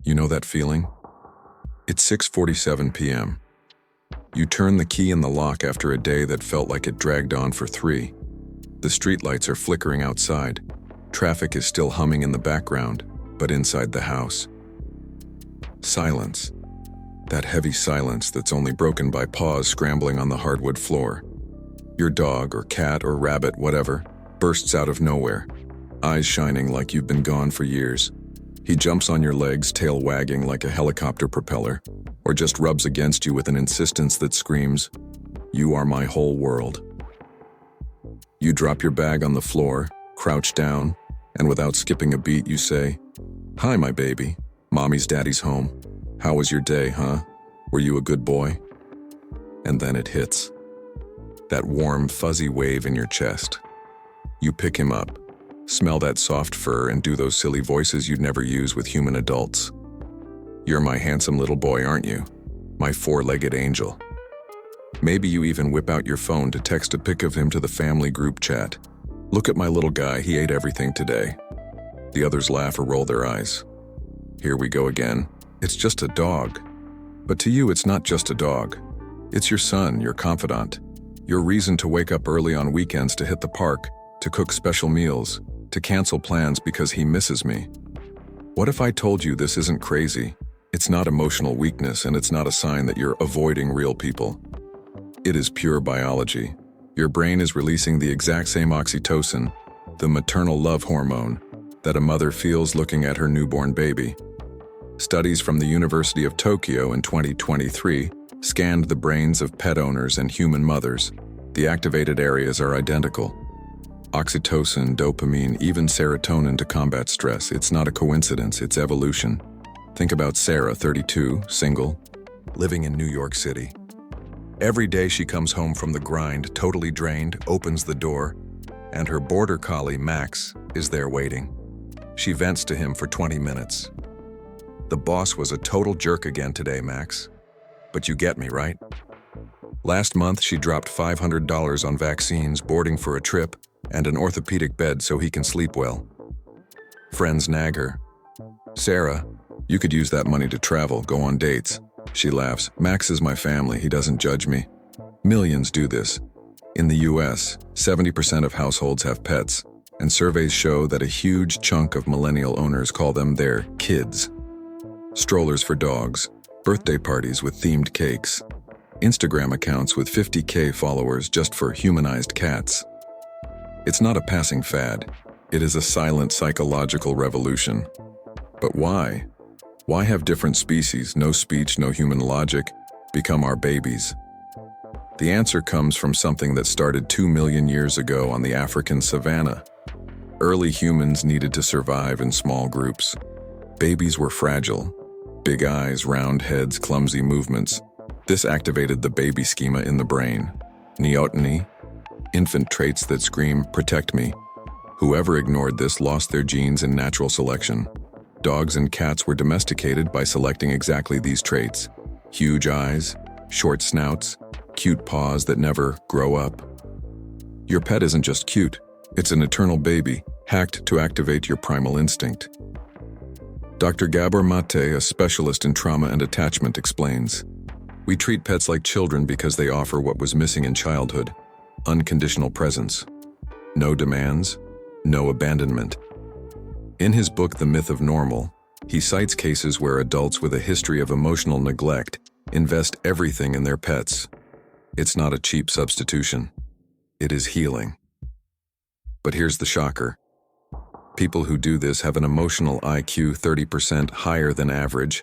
You know that feeling? It's 6:47 p.m. You turn the key in the lock after a day that felt like it dragged on for 3. The streetlights are flickering outside. Traffic is still humming in the background, but inside the house. Silence. That heavy silence that's only broken by paws scrambling on the hardwood floor. Your dog or cat or rabbit, whatever, bursts out of nowhere, eyes shining like you've been gone for years. He jumps on your legs, tail wagging like a helicopter propeller, or just rubs against you with an insistence that screams, "You are my whole world." You drop your bag on the floor, crouch down, and without skipping a beat you say, "Hi, my baby. Mommy's daddy's home. How was your day, huh? Were you a good boy?" And then it hits. That warm, fuzzy wave in your chest. You pick him up, smell that soft fur, and do those silly voices you'd never use with human adults. "You're my handsome little boy, aren't you? My four-legged angel." Maybe you even whip out your phone to text a pic of him to the family group chat. "Look at my little guy, he ate everything today." The others laugh or roll their eyes. Here we go again. It's just a dog. But to you, it's not just a dog. It's your son, your confidant, your reason to wake up early on weekends to hit the park, to cook special meals, to cancel plans because he misses me. What if I told you this isn't crazy? It's not emotional weakness, and it's not a sign that you're avoiding real people. It is pure biology. Your brain is releasing the exact same oxytocin, the maternal love hormone, that a mother feels looking at her newborn baby. Studies from the University of Tokyo in 2023 scanned the brains of pet owners and human mothers. The activated areas are identical. Oxytocin, dopamine, even serotonin to combat stress. It's not a coincidence, it's evolution. Think about Sarah, 32, single, living in New York City. Every day she comes home from the grind, totally drained, opens the door, and her border collie, Max, is there waiting. She vents to him for 20 minutes. "The boss was a total jerk again today, Max. But you get me, right? Last month she dropped $500 on vaccines, boarding for a trip, and an orthopedic bed so he can sleep well." Friends nag her. "Sarah, you could use that money to travel, go on dates." She laughs. "Max is my family, he doesn't judge me." Millions do this. In the US, 70% of households have pets, and surveys show that a huge chunk of millennial owners call them their kids. Strollers for dogs, birthday parties with themed cakes, Instagram accounts with 50K followers just for humanized cats. It's not a passing fad. It is a silent psychological revolution. But why? Why have different species, no speech, no human logic, become our babies? The answer comes from something that started 2 million years ago on the African savanna. Early humans needed to survive in small groups. Babies were fragile. Big eyes, round heads, clumsy movements. This activated the baby schema in the brain. Neoteny, infant traits that scream, "Protect me." Whoever ignored this lost their genes in natural selection. Dogs and cats were domesticated by selecting exactly these traits. Huge eyes, short snouts, cute paws that never grow up. Your pet isn't just cute, it's an eternal baby, hacked to activate your primal instinct. Dr. Gabor Mate, a specialist in trauma and attachment, explains, "We treat pets like children because they offer what was missing in childhood: unconditional presence. No demands, no abandonment." In his book, The Myth of Normal, he cites cases where adults with a history of emotional neglect invest everything in their pets. It's not a cheap substitution. It is healing. But here's the shocker. People who do this have an emotional IQ 30% higher than average,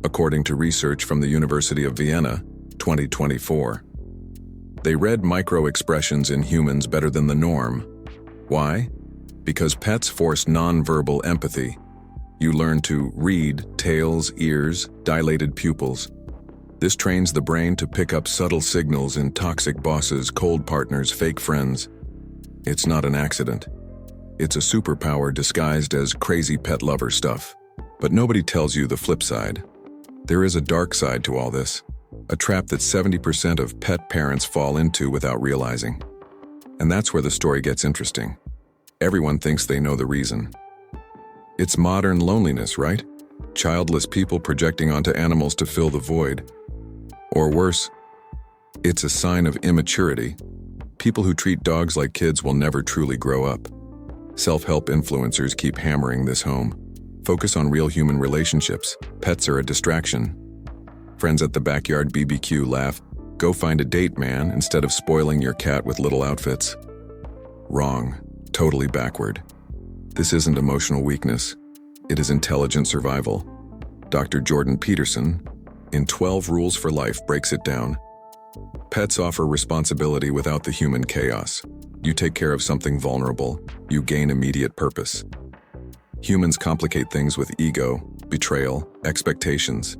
according to research from the University of Vienna, 2024. They read micro-expressions in humans better than the norm. Why? Because pets force nonverbal empathy. You learn to read tails, ears, dilated pupils. This trains the brain to pick up subtle signals in toxic bosses, cold partners, fake friends. It's not an accident. It's a superpower disguised as crazy pet lover stuff. But nobody tells you the flip side. There is a dark side to all this, a trap that 70% of pet parents fall into without realizing. And that's where the story gets interesting. Everyone thinks they know the reason. It's modern loneliness, right? Childless people projecting onto animals to fill the void. Or worse, it's a sign of immaturity. People who treat dogs like kids will never truly grow up. Self-help influencers keep hammering this home. Focus on real human relationships. Pets are a distraction. Friends at the backyard BBQ laugh, "Go find a date, man," instead of spoiling your cat with little outfits. Wrong. Totally backward. This isn't emotional weakness. It is intelligent survival. Dr. Jordan Peterson, in 12 Rules for Life, breaks it down. Pets offer responsibility without the human chaos. You take care of something vulnerable, you gain immediate purpose. Humans complicate things with ego, betrayal, expectations.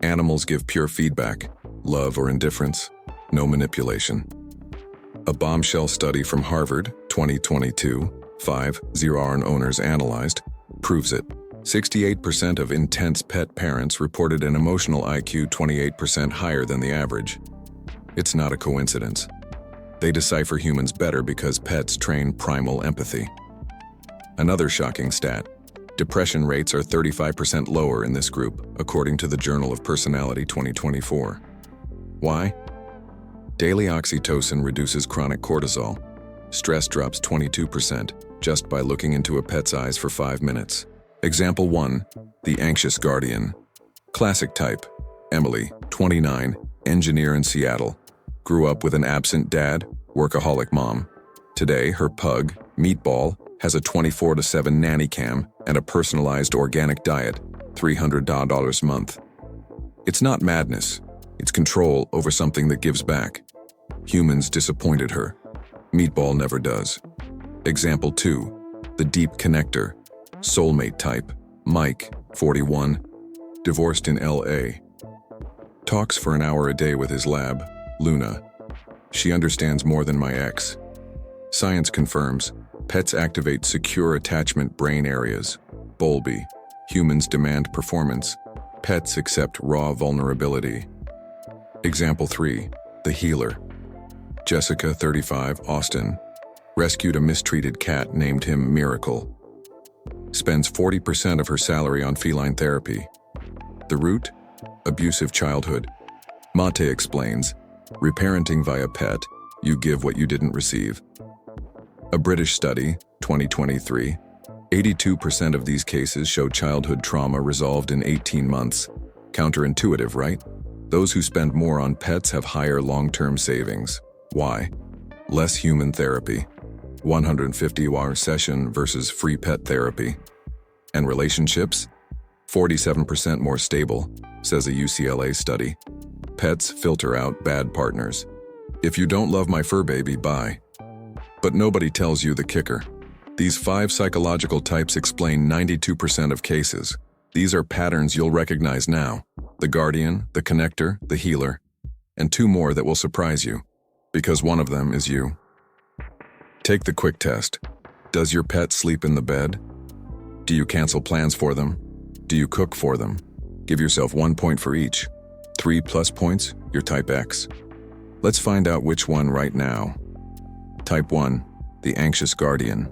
Animals give pure feedback, love or indifference, no manipulation. A bombshell study from Harvard, 2022, 5,000 owners analyzed, proves it. 68% of intense pet parents reported an emotional IQ 28% higher than the average. It's not a coincidence. They decipher humans better because pets train primal empathy. Another shocking stat: depression rates are 35% lower in this group, according to the Journal of Personality 2024. Why? Daily oxytocin reduces chronic cortisol. Stress drops 22% just by looking into a pet's eyes for 5 minutes. Example 1, the anxious guardian. Classic type: Emily, 29, engineer in Seattle. Grew up with an absent dad, workaholic mom. Today, her pug, Meatball, has a 24/7 nanny cam and a personalized organic diet, $300 a month. It's not madness. It's control over something that gives back. Humans disappointed her. Meatball never does. Example 2, the deep connector. Soulmate type: Mike, 41, divorced in LA. Talks for an hour a day with his lab, Luna. She understands more than my ex. Science confirms pets activate secure attachment brain areas. Bowlby. Humans demand performance. Pets accept raw vulnerability. Example 3, the healer. Jessica, 35, Austin. Rescued a mistreated cat, named him Miracle. Spends 40% of her salary on feline therapy. The root? Abusive childhood. Mate explains, reparenting via pet, you give what you didn't receive. A British study, 2023, 82% of these cases show childhood trauma resolved in 18 months. Counterintuitive, right? Those who spend more on pets have higher long-term savings. Why? Less human therapy. 150-hour session versus free pet therapy. And relationships? 47% more stable, says a UCLA study. Pets filter out bad partners. If you don't love my fur baby, bye. But nobody tells you the kicker. These 5 psychological types explain 92% of cases. These are patterns you'll recognize now: the guardian, the connector, the healer, and 2 more that will surprise you, because one of them is you. Take the quick test. Does your pet sleep in the bed? Do you cancel plans for them? Do you cook for them? Give yourself 1 point for each. 3 plus points, you're type X. Let's find out which one right now. Type 1, the anxious guardian.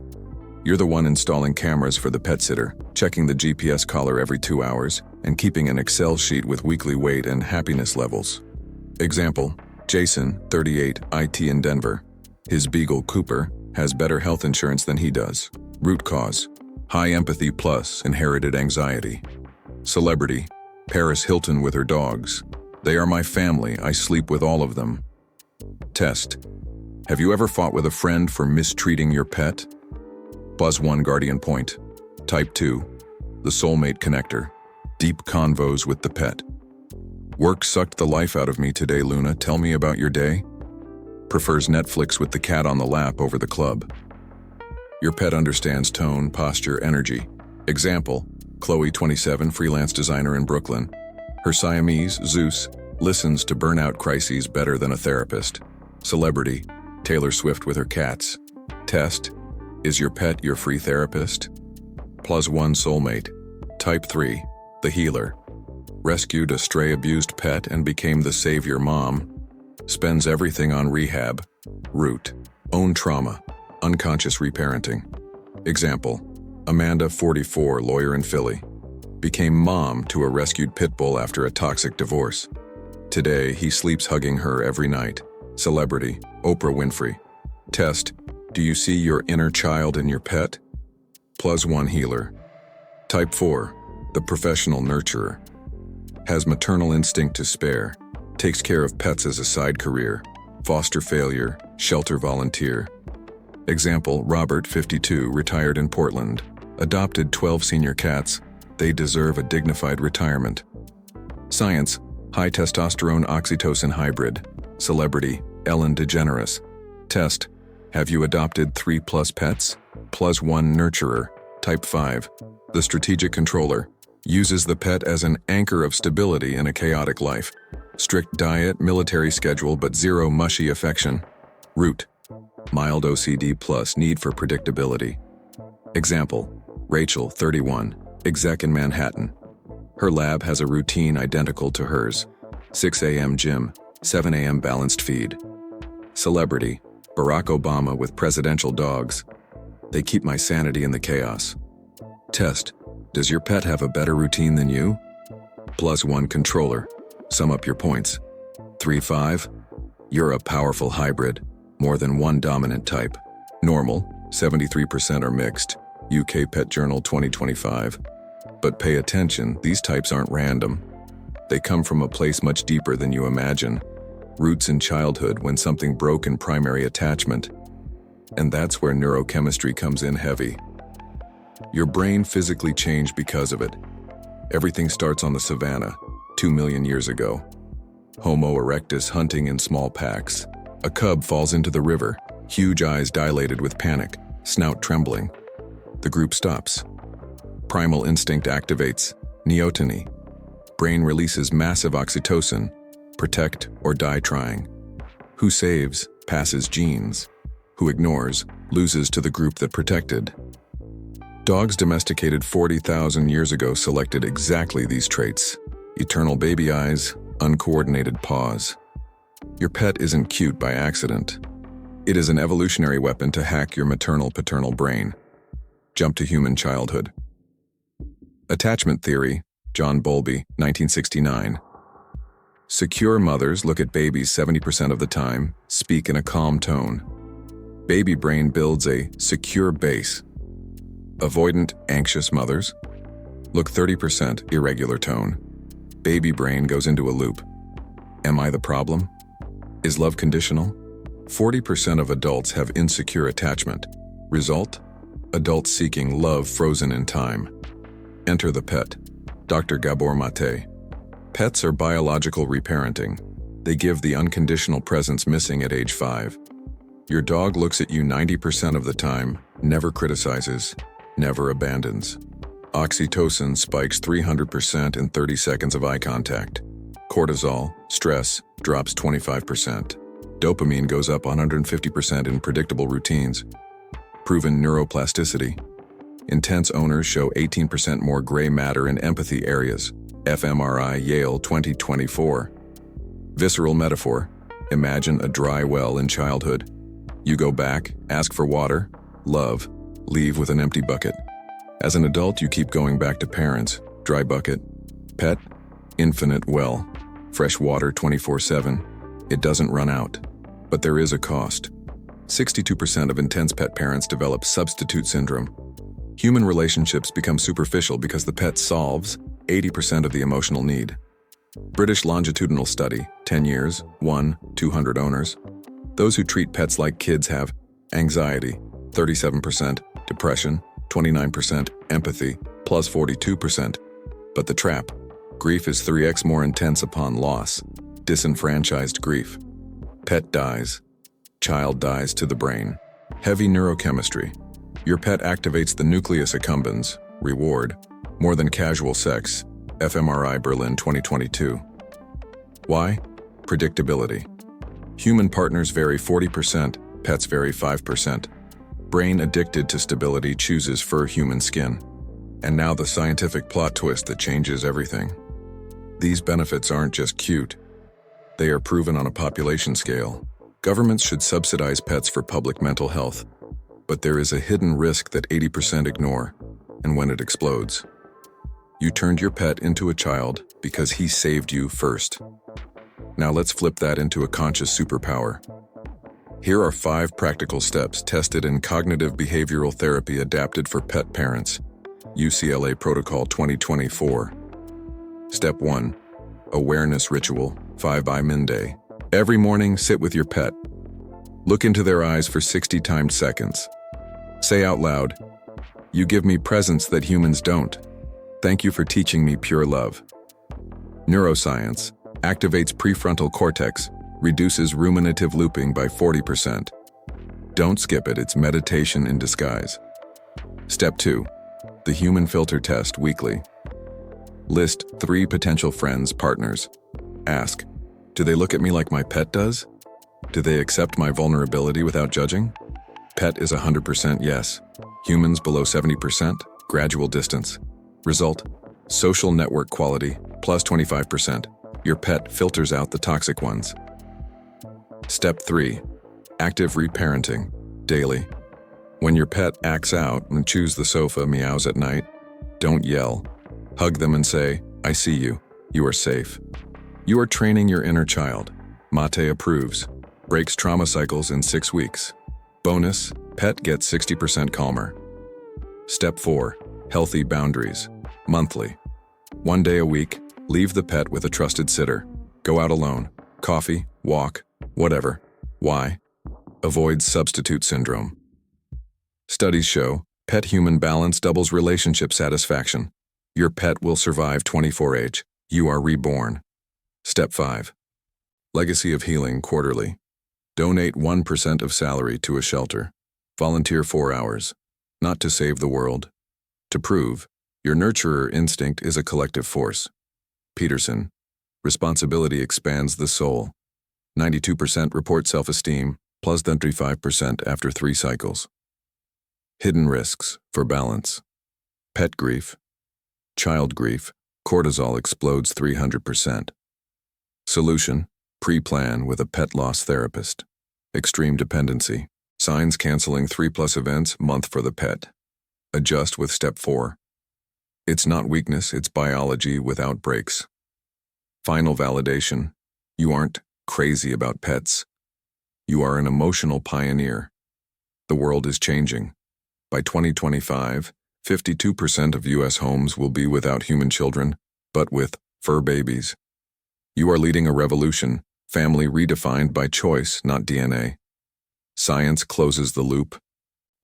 You're the one installing cameras for the pet sitter, checking the GPS collar every 2 hours, and keeping an Excel sheet with weekly weight and happiness levels. Example, Jason, 38, IT in Denver. His beagle, Cooper, has better health insurance than he does. Root cause: high empathy plus inherited anxiety. Celebrity: Paris Hilton with her dogs. They are my family, I sleep with all of them. Test: have you ever fought with a friend for mistreating your pet? Plus 1 guardian point. Type 2, the soulmate connector. Deep convos with the pet. Work sucked the life out of me today, Luna. Tell me about your day. Prefers Netflix with the cat on the lap over the club. Your pet understands tone, posture, energy. Example, Chloe, 27, freelance designer in Brooklyn. Her Siamese, Zeus, listens to burnout crises better than a therapist. Celebrity, Taylor Swift with her cats. Test: is your pet your free therapist? Plus 1 soulmate. Type 3, the healer. Rescued a stray abused pet and became the savior mom. Spends everything on rehab. Root: own trauma, unconscious reparenting. Example, Amanda, 44, lawyer in Philly. became mom to a rescued pit bull after a toxic divorce. Today, he sleeps hugging her every night. Celebrity, Oprah Winfrey. Test, do you see your inner child in your pet? +1 healer. Type 4, the professional nurturer. Has maternal instinct to spare. Takes care of pets as a side career. Foster failure, shelter volunteer. Example, Robert, 52, retired in Portland. Adopted 12 senior cats. They deserve a dignified retirement. Science, high testosterone oxytocin hybrid. Celebrity, Ellen DeGeneres. Test, have you adopted 3+ pets? +1 nurturer. Type 5, the strategic controller. Uses the pet as an anchor of stability in a chaotic life. Strict diet, military schedule, but zero mushy affection. Root, mild OCD plus need for predictability. Example, Rachel, 31, exec in Manhattan. Her lab has a routine identical to hers. 6 a.m. gym, 7 a.m. balanced feed. Celebrity, Barack Obama with presidential dogs. They keep my sanity in the chaos. Test, does your pet have a better routine than you? +1 controller. Sum up your points. 3-5. You're a powerful hybrid, more than one dominant type. Normal, 73% are mixed. UK Pet Journal 2025. But pay attention, these types aren't random. They come from a place much deeper than you imagine. Roots in childhood when something broke in primary attachment. And that's where neurochemistry comes in heavy. Your brain physically changed because of it. Everything starts on the savannah, 2 million years ago. Homo erectus hunting in small packs. A cub falls into the river, huge eyes dilated with panic, snout trembling. The group stops. Primal instinct activates, neoteny. Brain releases massive oxytocin, protect or die trying. Who saves, passes genes. Who ignores, loses to the group that protected. Dogs domesticated 40,000 years ago selected exactly these traits. Eternal baby eyes, uncoordinated paws. Your pet isn't cute by accident. It is an evolutionary weapon to hack your maternal-paternal brain. Jump to human childhood. Attachment theory, John Bowlby, 1969. Secure mothers look at babies 70% of the time, speak in a calm tone. Baby brain builds a secure base. Avoidant, anxious mothers look 30% irregular tone. Baby brain goes into a loop. Am I the problem? Is love conditional? 40% of adults have insecure attachment. Result? Adults seeking love frozen in time. Enter the pet. Dr. Gabor Mate. Pets are biological reparenting. They give the unconditional presence missing at age 5. Your dog looks at you 90% of the time, never criticizes, never abandons. Oxytocin spikes 300% in 30 seconds of eye contact. Cortisol, stress, drops 25%. Dopamine goes up 150% in predictable routines. Proven neuroplasticity. Intense owners show 18% more gray matter in empathy areas. fMRI Yale 2024. Visceral metaphor. Imagine a dry well in childhood. You go back, ask for water, love, leave with an empty bucket. As an adult, you keep going back to parents, dry bucket. Pet, infinite well, fresh water 24/7. It doesn't run out, but there is a cost. 62% of intense pet parents develop substitute syndrome. Human relationships become superficial because the pet solves 80% of the emotional need. British longitudinal study, 10 years, 200 owners. Those who treat pets like kids have anxiety, 37%, depression, 29%, empathy, plus 42%. But the trap, grief is 3x more intense upon loss, disenfranchised grief. Pet dies, child dies to the brain. Heavy neurochemistry. Your pet activates the nucleus accumbens, reward, more than casual sex, fMRI Berlin 2022. Why? Predictability. Human partners vary 40%, pets vary 5%. Brain addicted to stability chooses fur human skin. And now the scientific plot twist that changes everything. These benefits aren't just cute. They are proven on a population scale. Governments should subsidize pets for public mental health. But there is a hidden risk that 80% ignore, and when it explodes. You turned your pet into a child because he saved you first. Now let's flip that into a conscious superpower. Here are 5 practical steps tested in cognitive behavioral therapy adapted for pet parents. UCLA Protocol 2024. Step 1. Awareness Ritual, 5 Min Day. Every morning, sit with your pet. Look into their eyes for 60 timed seconds. Say out loud, "You give me presents that humans don't. Thank you for teaching me pure love." Neuroscience activates prefrontal cortex, reduces ruminative looping by 40%. Don't skip it, it's meditation in disguise. Step 2. The human filter test weekly. List 3 potential friends, partners. Ask, do they look at me like my pet does? Do they accept my vulnerability without judging? Pet is 100% yes. Humans below 70%, gradual distance. Result, social network quality, plus 25%. Your pet filters out the toxic ones. Step 3. Active reparenting, daily. When your pet acts out and chews the sofa, meows at night, don't yell. Hug them and say, "I see you. You are safe." You are training your inner child. Mate approves. Breaks trauma cycles in 6 weeks. Bonus, pet gets 60% calmer. Step 4. Healthy boundaries. Monthly. 1 day a week, leave the pet with a trusted sitter. Go out alone. Coffee, walk, whatever. Why? Avoid substitute syndrome. Studies show pet-human balance doubles relationship satisfaction. Your pet will survive 24H. You are reborn. Step 5. Legacy of Healing quarterly. Donate 1% of salary to a shelter. Volunteer 4 hours. Not to save the world. To prove, your nurturer instinct is a collective force. Peterson. Responsibility expands the soul. 92% report self-esteem, plus 35% after 3 cycles. Hidden risks for balance. Pet grief. Child grief. Cortisol explodes 300%. Solution. Pre-plan with a pet loss therapist. Extreme dependency. Signs canceling 3+ events month for the pet. Adjust with step 4. It's not weakness, it's biology without breaks. Final validation. You aren't crazy about pets. You are an emotional pioneer. The world is changing. By 2025, 52% of U.S. homes will be without human children, but with fur babies. You are leading a revolution, family redefined by choice, not DNA. Science closes the loop.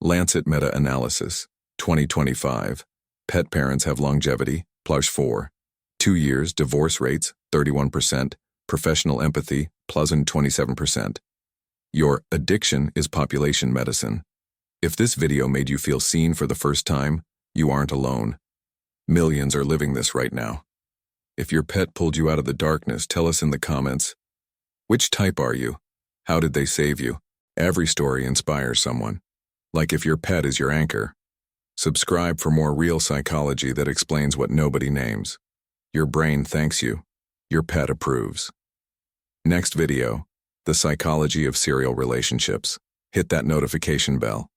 Lancet Meta-Analysis, 2025. Pet parents have longevity, plus 4. 2 years, divorce rates, 31%, professional empathy, plus 27%. Your addiction is population medicine. If this video made you feel seen for the first time, you aren't alone. Millions are living this right now. If your pet pulled you out of the darkness, tell us in the comments. Which type are you? How did they save you? Every story inspires someone. Like if your pet is your anchor. Subscribe for more real psychology that explains what nobody names. Your brain thanks you. Your pet approves. Next video, the psychology of serial relationships. Hit that notification bell.